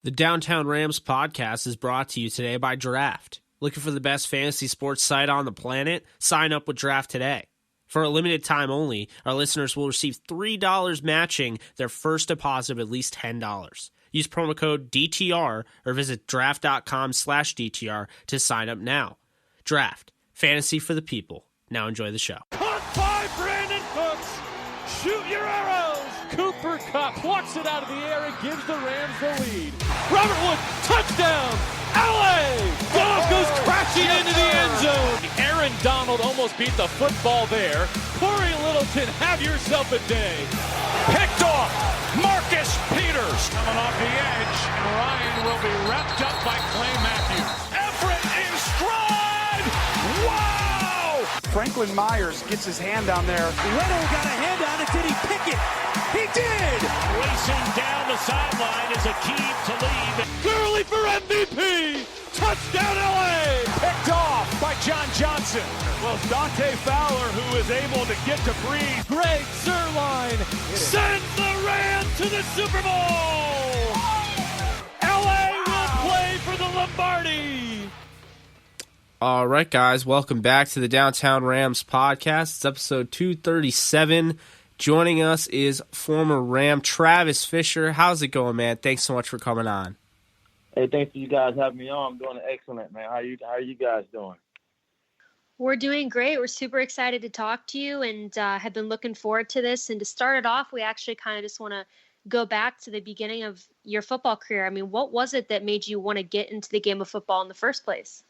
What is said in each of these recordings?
The Downtown Rams podcast is brought to you today by Draft. Looking for the best fantasy sports site on the planet? Sign up with Draft today. For a limited time only, our listeners will receive $3 matching their first deposit of at least $10. Use promo code DTR or visit draft.com/DTR to sign up now. Draft. Fantasy for the people. Now enjoy the show. Caught by Brandon Cooks. Shoot your arrows. Cooper Kupp plucks it out of the air and gives the Rams the lead. Robert Wood, touchdown. LA. Goff goes crashing into the end zone. Aaron Donald almost beat the football there. Corey Littleton, have yourself a day. Picked off. Marcus Peters coming off the edge. And Ryan will be wrapped up by Clay Matthews. Everett in stride. Wow. Franklin Myers gets his hand down there. Weddle got a hand on it. Did he pick it? He did! Racing down the sideline is a key to lead. Gurley for MVP! Touchdown LA! Picked off by John Johnson. Well, it's Dante Fowler who is able to get to Breeze. Greg Zuerlein sends the Rams to the Super Bowl! LA will play for the Lombardi! All right, guys, welcome back to the Downtown Rams podcast. It's episode 237. Joining us is former Ram Travis Fisher. How's it going, man? Thanks so much for coming on. Hey, thanks for you guys having me on. I'm doing excellent, man. How are you guys doing? We're doing great. We're super excited to talk to you and have been looking forward to this. And to start it off, we actually kind of just want to go back to the beginning of your football career. I mean, what was it that made you want to get into the game of football in the first place?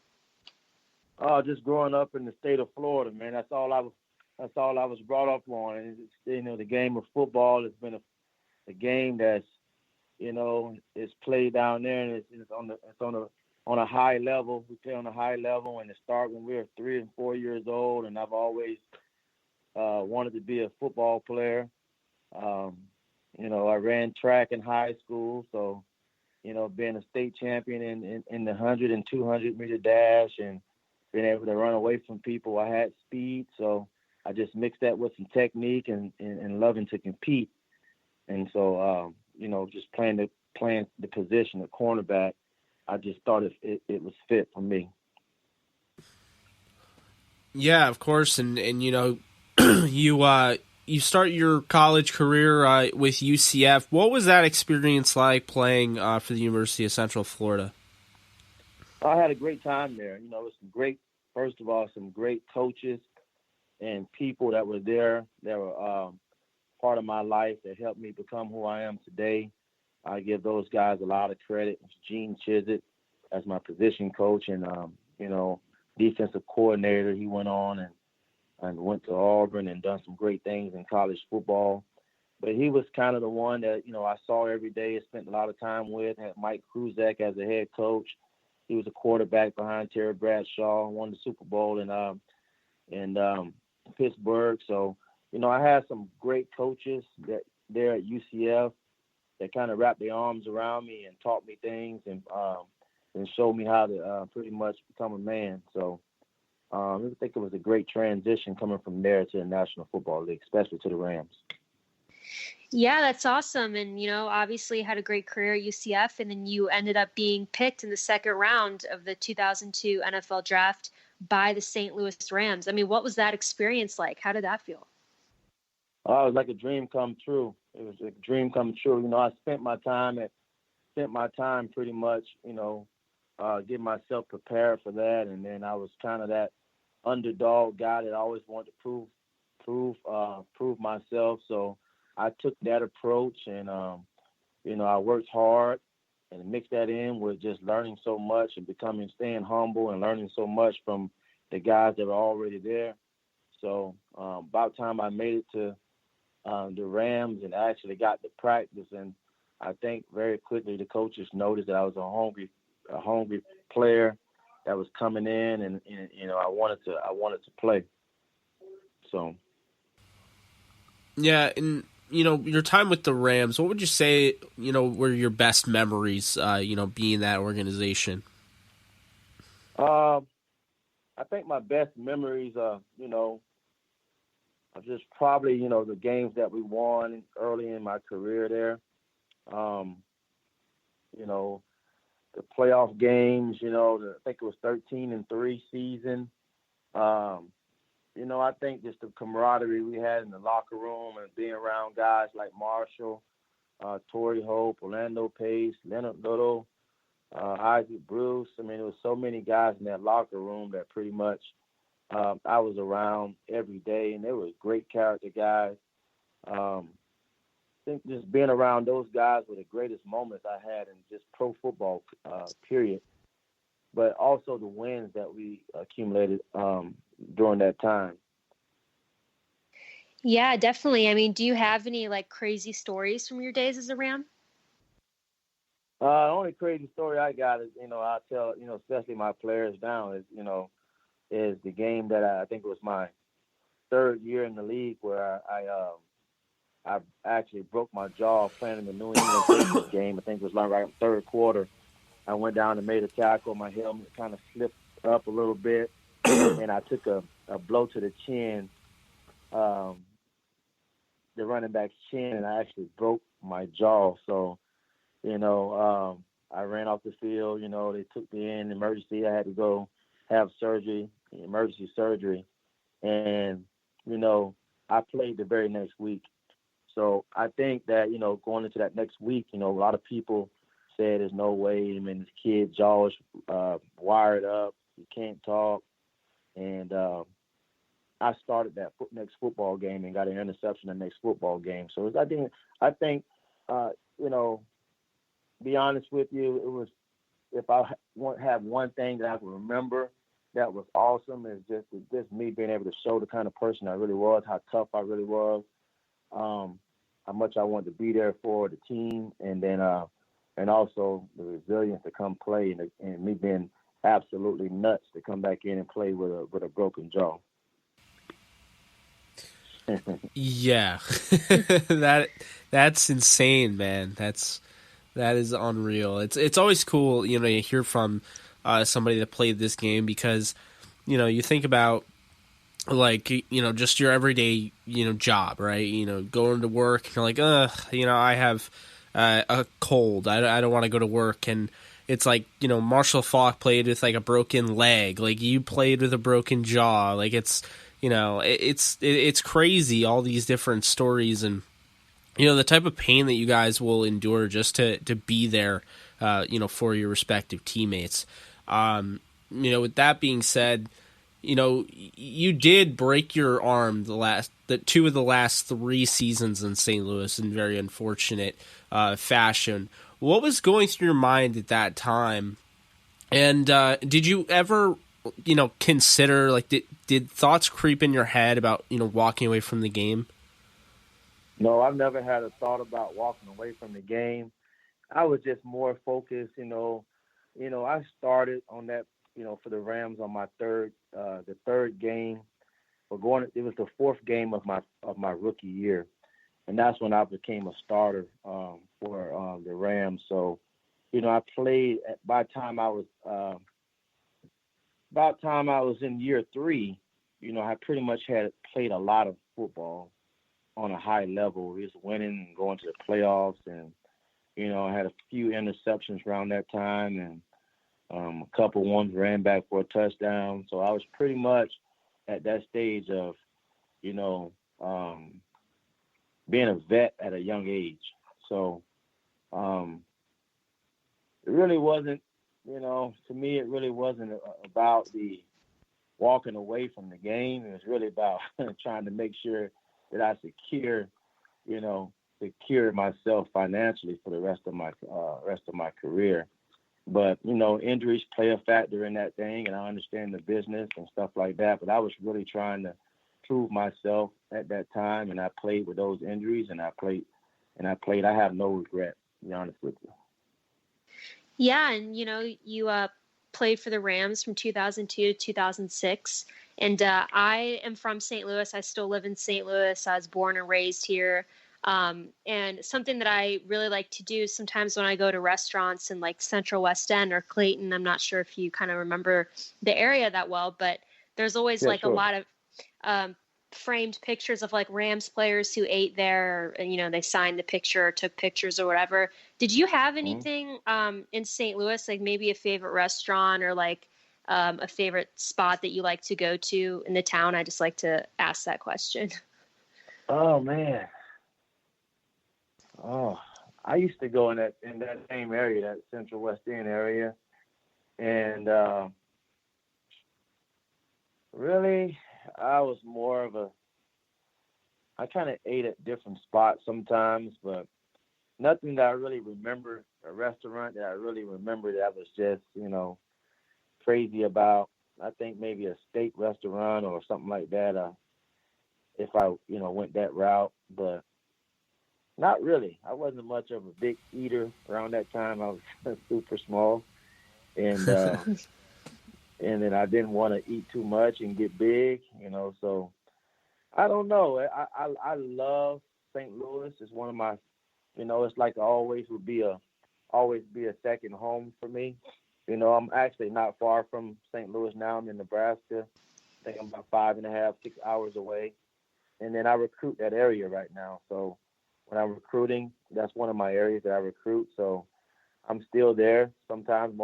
Just growing up in the state of Florida, man. That's all I was brought up on. And it's, the game of football has been a game that's, it's played down there, and it's on a high level. We play on a high level, and it started when we were 3 and 4 years old. And I've always wanted to be a football player. I ran track in high school, so being a state champion in the 100 and 200 meter dash, and being able to run away from people. I had speed, so I just mixed that with some technique and loving to compete. And so, just playing the position of cornerback, I just thought it was fit for me. Yeah, of course. And you start your college career with UCF. What was that experience like playing for the University of Central Florida? I had a great time there. It was some great coaches and people that were there that were part of my life that helped me become who I am today. I give those guys a lot of credit. It's Gene Chizik as my position coach and, defensive coordinator. He went on and went to Auburn and done some great things in college football. But he was kind of the one that, I saw every day and spent a lot of time with. Had Mike Kruzak as a head coach. He was a quarterback behind Terry Bradshaw, won the Super Bowl in Pittsburgh. So, I had some great coaches there at UCF that kind of wrapped their arms around me and taught me things and showed me how to pretty much become a man. So I think it was a great transition coming from there to the National Football League, especially to the Rams. Yeah, that's awesome. And, obviously had a great career at UCF, and then you ended up being picked in the second round of the 2002 NFL draft by the St. Louis Rams. I mean, what was that experience like? How did that feel? It was like a dream come true. It was a dream come true. I spent my time pretty much, getting myself prepared for that. And then I was kind of that underdog guy that always wanted to prove myself. So I took that approach and, I worked hard and mixed that in with just learning so much and staying humble and learning so much from the guys that were already there. So about time I made it to the Rams and actually got to practice. And I think very quickly the coaches noticed that I was a hungry player that was coming in and I wanted to play. So. Yeah. And, your time with the Rams, what would you say, were your best memories, being that organization? I think my best memories are just probably, the games that we won early in my career there. you know, the playoff games, I think it was 13-3 season. I think just the camaraderie we had in the locker room and being around guys like Marshall, Torrey Hope, Orlando Pace, Leonard Little, Isaac Bruce. I mean, there was so many guys in that locker room that pretty much I was around every day, and they were great character guys. I think just being around those guys were the greatest moments I had in just pro football, period. But also the wins that we accumulated during that time. Yeah, definitely. I mean, do you have any like crazy stories from your days as a Ram? The only crazy story I got is, I tell, especially my players now is the game that I think it was my third year in the league where I actually broke my jaw playing in the New England Patriots game. I think it was like right in the third quarter. I went down and made a tackle. My helmet kind of slipped up a little bit, and I took a blow to the chin, the running back's chin, and I actually broke my jaw. So, I ran off the field. They took me in emergency. I had to go have surgery, emergency surgery, and I played the very next week. So I think that going into that next week, a lot of people said there's no way. I mean, this kid's jaw is wired up. He can't talk. And I started that next football game and got an interception the next football game. So I think, be honest with you, it was, if I have one thing that I can remember that was awesome, is just me being able to show the kind of person I really was, how tough I really was, how much I wanted to be there for the team, and then and also the resilience to come play, and me being absolutely nuts to come back in and play with a broken jaw. Yeah, that's insane, man. That is unreal. It's always cool, to hear from somebody that played this game, because you think about like just your everyday job, right? Going to work, and you're like, I have a cold. I don't want to go to work, and it's like Marshall Faulk played with like a broken leg, like you played with a broken jaw, like it's it's crazy, all these different stories, and the type of pain that you guys will endure just to be there, for your respective teammates. With that being said, you did break your arm the two of the last 3 seasons in St. Louis in very unfortunate fashion. What was going through your mind at that time? And did you ever, consider, like, did thoughts creep in your head about, walking away from the game? No, I've never had a thought about walking away from the game. I was just more focused, I started on that, for the Rams on my the third game. It was the 4th game of my rookie year, and that's when I became a starter for the Rams. So, I played by the time I was in year 3. I pretty much had played a lot of football on a high level. Just winning and going to the playoffs, and I had a few interceptions around that time, and a couple ones ran back for a touchdown. So I was pretty much at that stage of, being a vet at a young age. So it really wasn't, to me, it really wasn't about the walking away from the game. It was really about trying to make sure that I secure myself financially for the rest of my career. But, injuries play a factor in that thing, and I understand the business and stuff like that. But I was really trying to prove myself at that time, and I played with those injuries, and I played. I have no regret, to be honest with you. Yeah, and you played for the Rams from 2002 to 2006, and I am from St. Louis. I still live in St. Louis. I was born and raised here. And something that I really like to do sometimes when I go to restaurants in like Central West End or Clayton, I'm not sure if you kind of remember the area that well, but there's always a lot of framed pictures of like Rams players who ate there, or, they signed the picture or took pictures or whatever. Did you have Mhm. anything in St. Louis, like maybe a favorite restaurant or like a favorite spot that you like to go to in the town? I just like to ask that question. Oh man. Oh, I used to go in that same area, that Central West End area, and really, I was more of a. I kind of ate at different spots sometimes, but nothing that I really remember. A restaurant that I really remember that I was just, crazy about. I think maybe a steak restaurant or something like that. If I, went that route, but not really. I wasn't much of a big eater around that time. I was super small, and and then I didn't want to eat too much and get big, So I don't know. I love St. Louis. It's one of my, it's like always be a second home for me. I'm actually not far from St. Louis now. I'm in Nebraska. I think I'm about 5.5, 6 hours away. And then I recruit that area right now. So when I'm recruiting, that's one of my areas that I recruit. So I'm still there sometimes,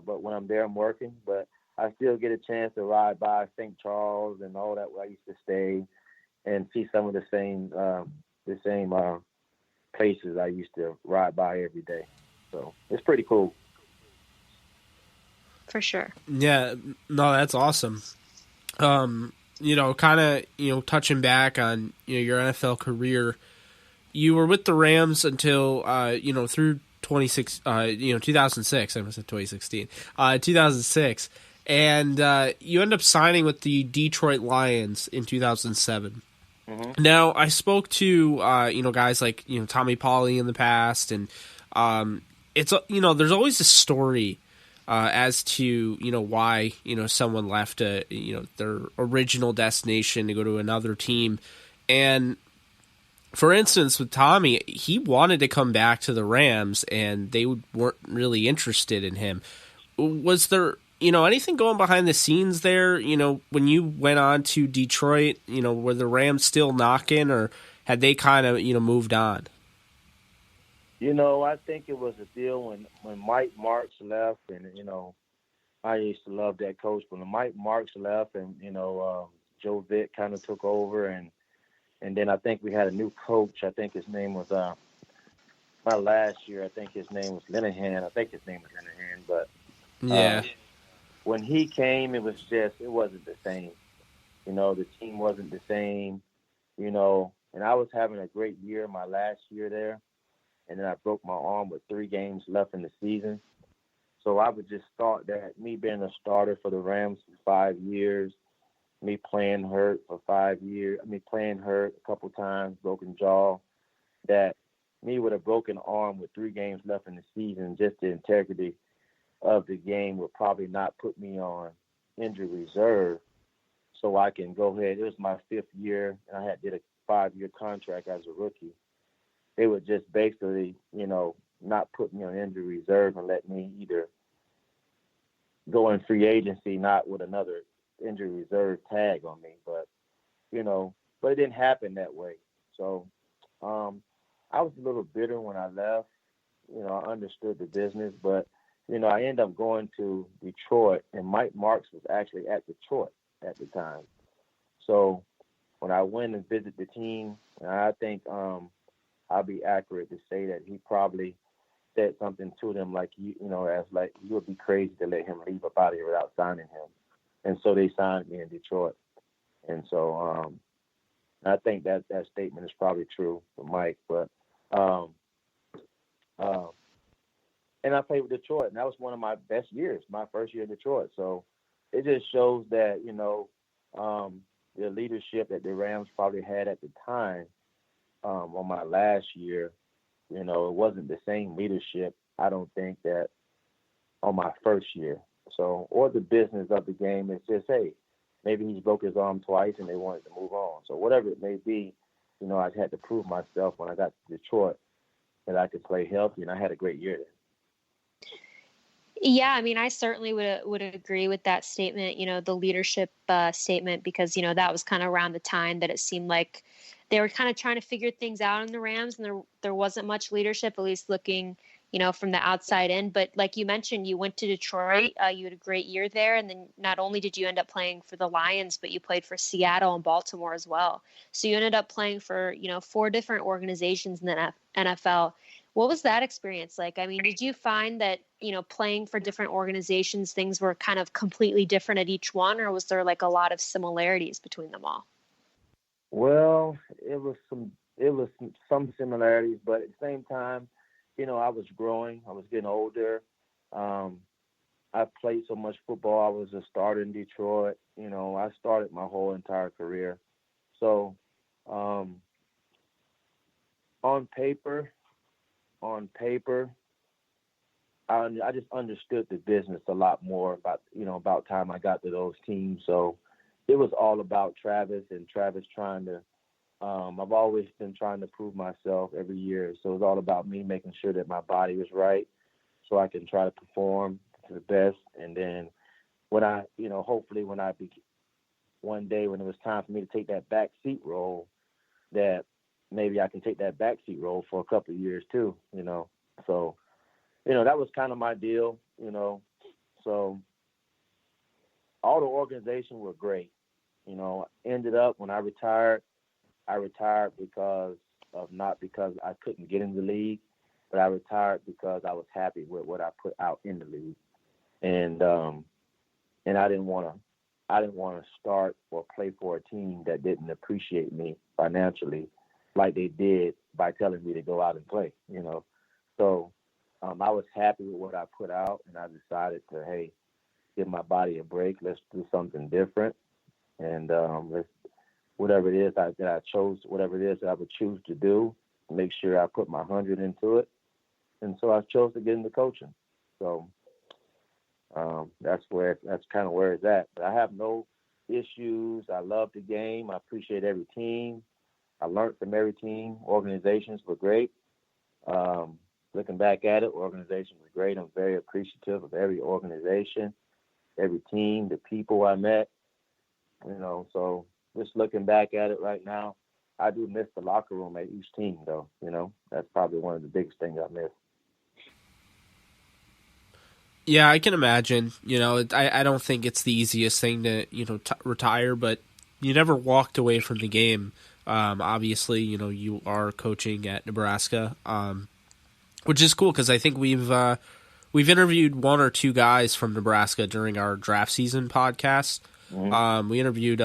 but when I'm there, I'm working. But I still get a chance to ride by St. Charles and all that where I used to stay and see some of the same places I used to ride by every day. So it's pretty cool. For sure. Yeah, no, that's awesome. Kind of, touching back on, your NFL career, you were with the Rams until, through 2006, I almost said 2016, 2006, and you end up signing with the Detroit Lions in 2007. Mm-hmm. Now, I spoke to, guys like, Tommy Pauly in the past, and it's, there's always a story as to, why, someone left their original destination to go to another team. And for instance, with Tommy, he wanted to come back to the Rams and they weren't really interested in him. Was there, anything going behind the scenes there? When you went on to Detroit, were the Rams still knocking, or had they kind of, moved on? I think it was a deal when Mike Marks left, and I used to love that coach. When Mike Marks left, and Joe Vick kind of took over, and then I think we had a new coach. I think his name was my last year. I think his name was Linehan. But Yeah. when he came, it wasn't the same. The team wasn't the same. And I was having a great year my last year there. And then I broke my arm with 3 games left in the season. So I would just thought that me being a starter for the Rams for 5 years, me playing hurt for 5 years, playing hurt a couple times, broken jaw, that me with a broken arm with 3 games left in the season, just the integrity of the game would probably not put me on injury reserve so I can go ahead. It was my 5th year, and I did a 5-year contract as a rookie. They would just basically, not put me on injury reserve and let me either go in free agency, not with another injury reserve tag on me. But it didn't happen that way. So I was a little bitter when I left. I understood the business, but, I ended up going to Detroit, and Mike Marks was actually at Detroit at the time. So when I went and visited the team, I think I'll be accurate to say that he probably said something to them like, you would be crazy to let him leave up out of here without signing him. And so they signed me in Detroit. And so I think that statement is probably true for Mike. But and I played with Detroit, and that was one of my best years, my first year in Detroit. So it just shows that, the leadership that the Rams probably had at the time on my last year, it wasn't the same leadership, I don't think, that on my first year. So, or the business of the game is just, hey, maybe he's broke his arm twice and they wanted to move on. So whatever it may be, I had to prove myself when I got to Detroit that I could play healthy, and I had a great year there. Yeah, I certainly would agree with that statement, the leadership statement, because, that was kind of around the time that it seemed like they were kind of trying to figure things out in the Rams, and there wasn't much leadership, at least looking, from the outside in. But like you mentioned, you went to Detroit. You had a great year there, and then not only did you end up playing for the Lions, but you played for Seattle and Baltimore as well. So you ended up playing for 4 different organizations in the NFL. What was that experience like? I mean, did you find that playing for different organizations, things were kind of completely different at each one, or was there like a lot of similarities between them all? Well, it was some similarities, but at the same time, I was growing. I was getting older. I played so much football. I was a starter in Detroit. I started my whole entire career. So, on paper, I just understood the business a lot more about time I got to those teams. So it was all about Travis and Travis trying to, I've always been trying to prove myself every year. So it's all about me making sure that my body was right so I can try to perform to the best. And then when I, hopefully one day when it was time for me to take that back seat role, that maybe I can take that back seat role for a couple of years too, So, that was kind of my deal, So all the organizations were great. Ended up when I retired because not because I couldn't get in the league, but I retired because I was happy with what I put out in the league. And I didn't want to start or play for a team that didn't appreciate me financially like they did by telling me to go out and play, So I was happy with what I put out, and I decided to, hey, give my body a break. Let's do something different. And let's, whatever it is that I chose, whatever it is that I would choose to do, make sure I put my 100 into it. And so I chose to get into coaching. So that's kind of where it's at. But I have no issues. I love the game. I appreciate every team. I learned from every team. Organizations were great. Looking back at it, organizations were great. I'm very appreciative of every organization, every team, the people I met. So just looking back at it right now, I do miss the locker room at each team, though. That's probably one of the biggest things I miss. Yeah, I can imagine. I don't think it's the easiest thing to, retire, but you never walked away from the game. Obviously, you are coaching at Nebraska, which is cool because I think we've interviewed 1 or 2 guys from Nebraska during our draft season podcast. Mm-hmm. We interviewed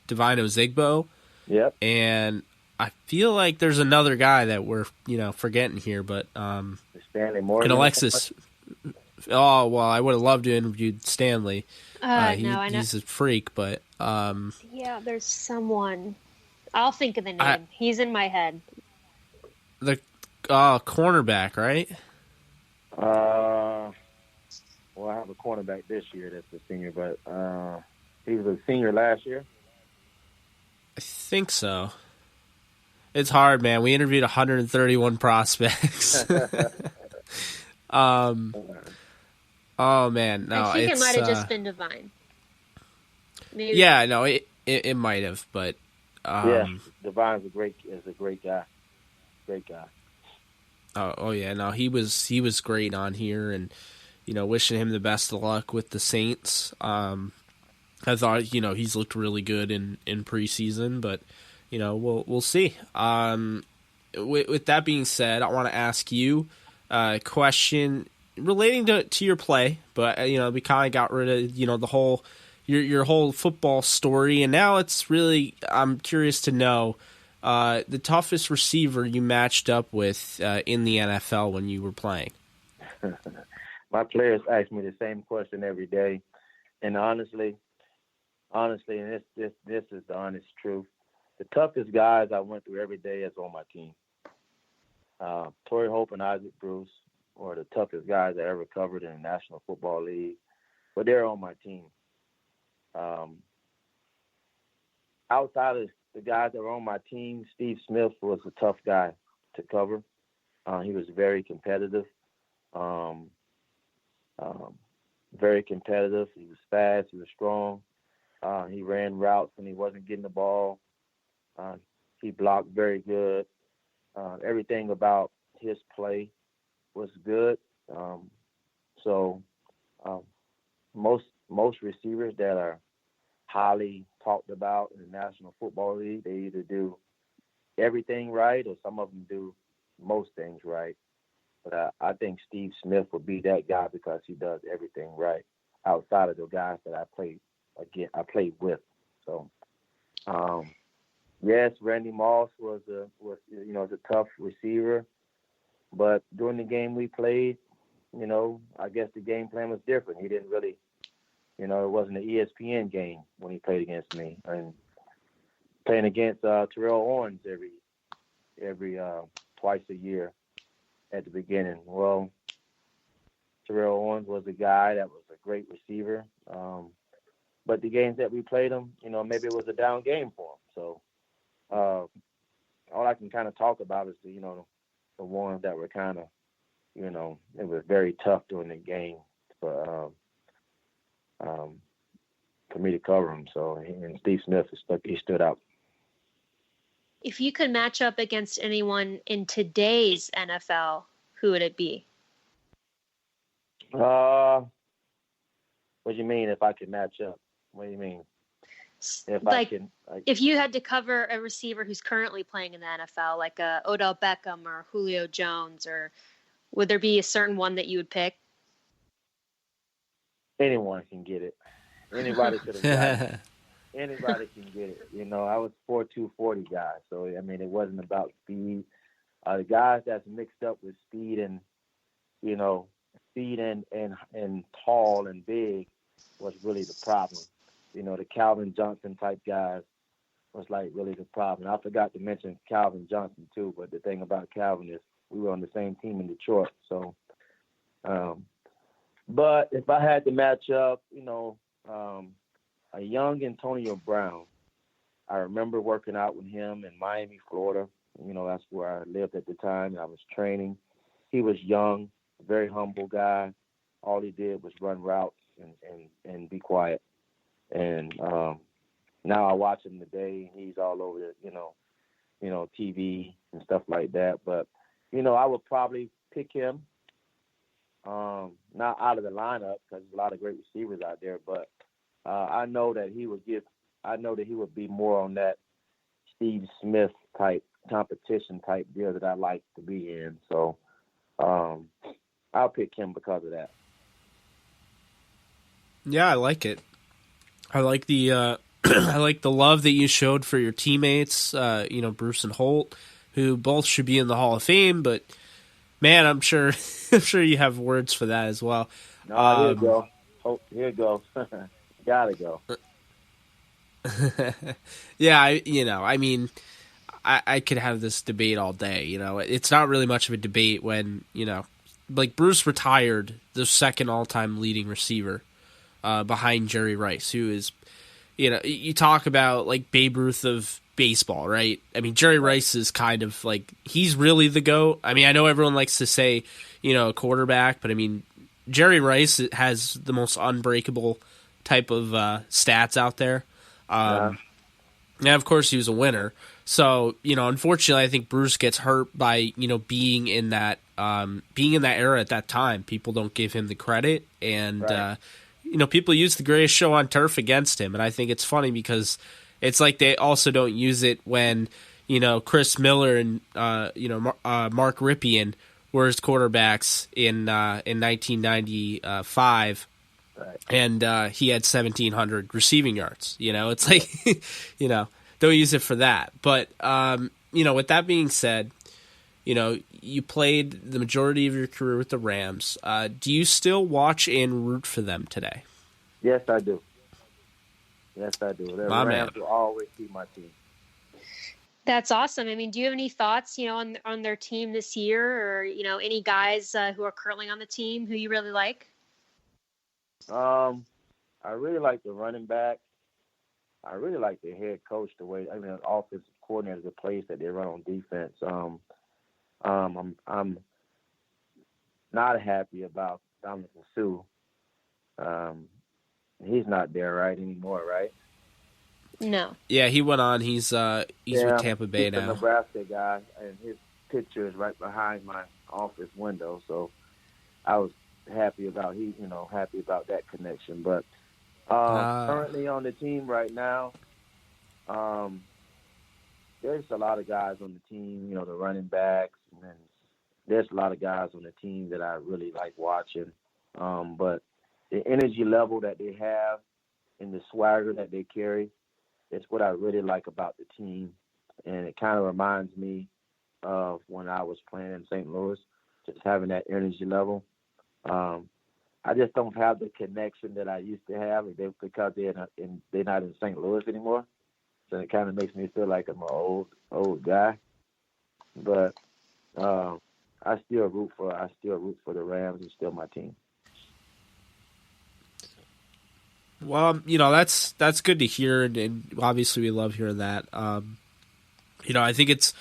Divine Ozigbo. Yep. And I feel like there's another guy that we're forgetting here, but Stanley Morgan and Alexis. Oh well, I would have loved to interview Stanley. He's a freak, but yeah, there's someone. I'll think of the name. He's in my head. The cornerback, right? Well, I have a cornerback this year that's a senior, but he was a senior last year. I think so. It's hard, man. We interviewed 131 prospects. Oh man, no. I think it might have just been Divine. Maybe. Yeah, no, it might have, but yeah, Divine's a great guy. Great guy. Oh yeah, no, he was great on here, and wishing him the best of luck with the Saints. I thought he's looked really good in preseason, but we'll see. With that being said, I want to ask you a question relating to your play, but we kind of got rid of the whole your whole football story, and now it's really I'm curious to know the toughest receiver you matched up with in the NFL when you were playing. My players ask me the same question every day, and honestly, and this is the honest truth. The toughest guys I went through every day is on my team. Torrey Hope and Isaac Bruce are the toughest guys I ever covered in the National Football League, but they're on my team. Outside of the guys that were on my team, Steve Smith was a tough guy to cover. He was very competitive. Very competitive. He was fast. He was strong. He ran routes when he wasn't getting the ball. He blocked very good. Everything about his play was good. So um, most receivers that are highly talked about in the National Football League, they either do everything right or some of them do most things right. But I think Steve Smith would be that guy because he does everything right outside of the guys that I played with. So yes, Randy Moss was a tough receiver, but during the game we played, I guess the game plan was different. He didn't really, it wasn't an ESPN game when he played against me, and playing against Terrell Owens every twice a year at the beginning. Well, Terrell Owens was a guy that was a great receiver, but the games that we played him, maybe it was a down game for him. So all I can kind of talk about is the ones that were kind of, it was very tough during the game for me to cover him. So, and Steve Smith, he stood out. If you could match up against anyone in today's NFL, who would it be? What do you mean if I could match up? What do you mean? If you had to cover a receiver who's currently playing in the NFL, like Odell Beckham or Julio Jones, or would there be a certain one that you would pick? Anyone can get it. Anybody could have got it. Anybody can get it. I was 4'2", 40 guy. So, I mean, it wasn't about speed. The guys that's mixed up with speed and, speed and tall and big was really the problem. The Calvin Johnson type guys was like really the problem. I forgot to mention Calvin Johnson too, but the thing about Calvin is we were on the same team in Detroit. So, but if I had to match up, a young Antonio Brown, I remember working out with him in Miami, Florida. That's where I lived at the time, and I was training. He was young, very humble guy. All he did was run routes and be quiet. And now I watch him today. He's all over the, TV and stuff like that. But, I would probably pick him, not out of the lineup because there's a lot of great receivers out there. But I know that he would be more on that Steve Smith type competition type deal that I like to be in. So I'll pick him because of that. Yeah, I like it. I like the I like the love that you showed for your teammates, Bruce and Holt, who both should be in the Hall of Fame. But man, I'm sure you have words for that as well. No, here you go. Holt, here you go. Gotta go. Yeah, I could have this debate all day. It's not really much of a debate when like Bruce retired the second all-time leading receiver behind Jerry Rice, who is, you talk about like Babe Ruth of baseball, right? I mean, Jerry Rice is kind of like, he's really the GOAT. I mean, I know everyone likes to say, a quarterback, but I mean, Jerry Rice has the most unbreakable type of stats out there. And of course he was a winner. So, unfortunately I think Bruce gets hurt by, being in that era at that time. People don't give him the credit, and right. People use the greatest show on turf against him. And I think it's funny because it's like they also don't use it when, Chris Miller and, Mark Ripien were his quarterbacks in 1995. Right. And he had 1,700 receiving yards. It's like, don't use it for that. But, with that being said, you played the majority of your career with the Rams. Do you still watch and root for them today? Yes, I do. The Rams will always be my team. That's awesome. I mean, do you have any thoughts, on their team this year, or, any guys who are currently on the team who you really like? I really like the running back. I really like the head coach, the offensive coordinator, the plays that they run on defense. I'm not happy about Dominican Sue. He's not there anymore, right? No. Yeah, he went on. He's with Tampa Bay he's now. a Nebraska guy, and his picture is right behind my office window. So I was happy about that connection. But currently on the team right now, there's a lot of guys on the team. The running backs, and there's a lot of guys on the team that I really like watching. But the energy level that they have and the swagger that they carry, it's what I really like about the team. And it kind of reminds me of when I was playing in St. Louis, just having that energy level. I just don't have the connection that I used to have because they're not in St. Louis anymore. So it kind of makes me feel like I'm an old guy. But I still root for the Rams. It's still my team. Well, that's good to hear, and obviously we love hearing that. I think it's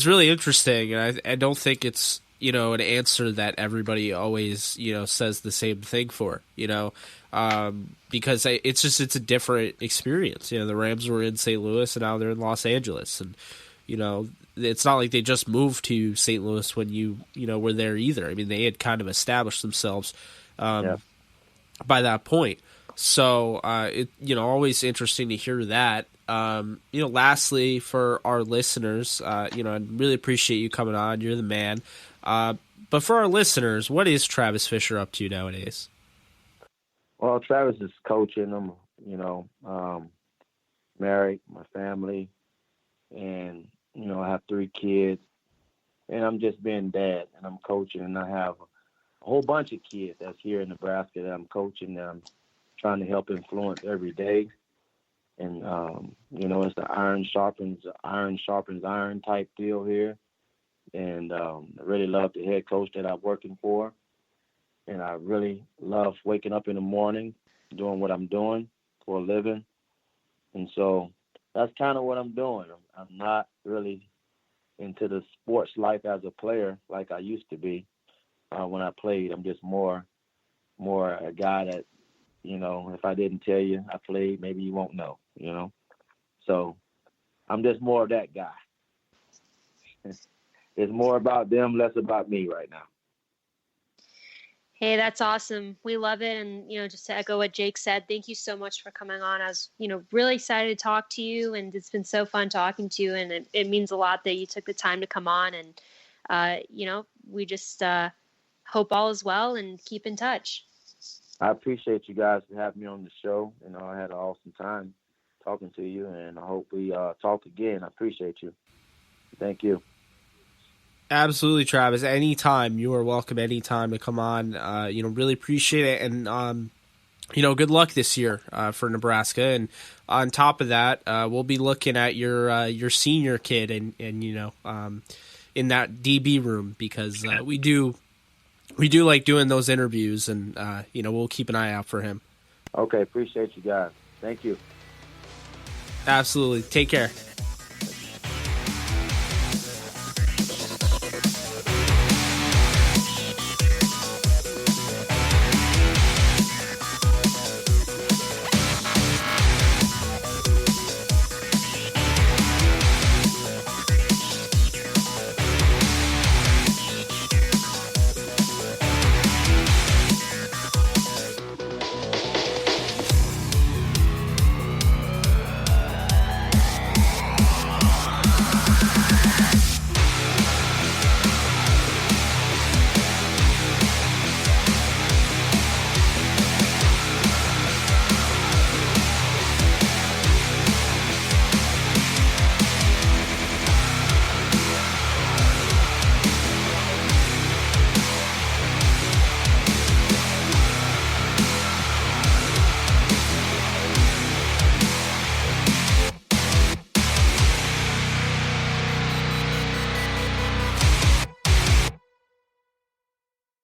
really interesting, and I don't think it's an answer that everybody always says the same thing for, because it's a different experience. The Rams were in St. Louis and now they're in Los Angeles, and it's not like they just moved to St. Louis when you were there either. I mean, they had kind of established themselves by that point. So always interesting to hear that. Lastly, for our listeners, I really appreciate you coming on. You're the man. But for our listeners, what is Travis Fisher up to nowadays? Well, Travis is coaching. I'm, married, my family, and, I have 3 kids. And I'm just being dad, and I'm coaching, and I have a whole bunch of kids that's here in Nebraska that I'm coaching, that I'm trying to help influence every day. And, it's the iron sharpens iron type deal here. And I really love the head coach that I'm working for. And I really love waking up in the morning, doing what I'm doing for a living. And so that's kind of what I'm doing. I'm not really into the sports life as a player like I used to be when I played. I'm just more a guy that, if I didn't tell you I played, maybe you won't know, So I'm just more of that guy. It's more about them, less about me right now. Hey, that's awesome. We love it. And, just to echo what Jake said, thank you so much for coming on. I was, really excited to talk to you, and it's been so fun talking to you. And it means a lot that you took the time to come on. And, we just hope all is well and keep in touch. I appreciate you guys for having me on the show. I had an awesome time talking to you, and I hope we talk again. I appreciate you. Thank you. Absolutely, Travis. Anytime. You are welcome anytime to come on. Really appreciate it. And, good luck this year for Nebraska. And on top of that, we'll be looking at your senior kid and in that DB room, because we do like doing those interviews, and, we'll keep an eye out for him. Okay. Appreciate you guys. Thank you. Absolutely. Take care.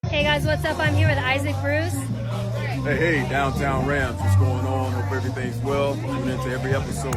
Hey guys, what's up? I'm here with Isaac Bruce. Hey, Downtown Rams, what's going on? Hope everything's well. Tuning into every episode.